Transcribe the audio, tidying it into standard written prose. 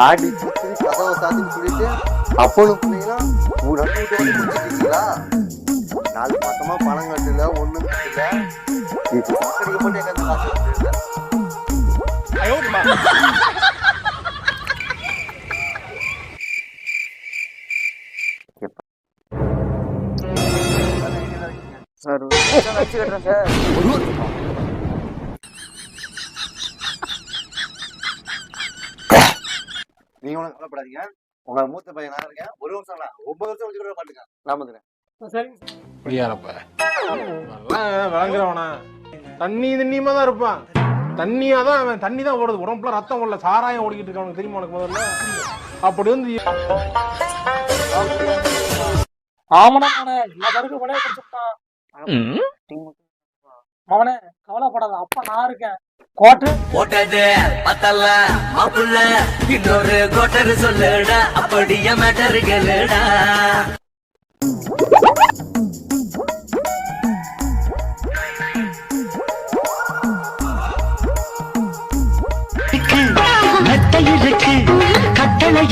ஆடி சுத்தி கதவை சாத்தின்னு சொல்லிட்டு அப்பனும் பிள்ளைங்களா ஒரு அடி விட்டு வந்து முடிச்சிட்டீங்களா? 4 மாசமா பணம் கட்டல, ஒண்ணும் கட்டல. இப்போ கிடைக்க மட்டும் எங்க காசு கட்டல. சார் வச்சு கட்டுறேன் சார். நீங்க ஒன்றும் கவலைப்படாதீங்க. உங்க மூத்த பையன் நான் இருக்கேன். 1 வருஷம் 9 வருஷம் வச்சு கூட பாத்துக்க. நான் வந்துடுறேன். விளங்குறவனா தண்ணியமா தான் இருப்பான். தண்ணியாதான் அவன் தண்ணி தான் ஓடுது. உடம்புல ரத்தம் ஓடல, சாராயம் ஓடிக்கிட்டு இருக்கான். தெரியுமா உனக்கு? முதல்ல அப்படி வந்து மவனே கவலைப்படாத, அப்ப நான் இருக்கேன். போட்டது பத்தல்ல மாப்புள்ள இன்னொரு கோட்டரு சொல்லுடா, அப்படியே மேட்டரு கேளுடா. மெத்தை இருக்கு கட்டளை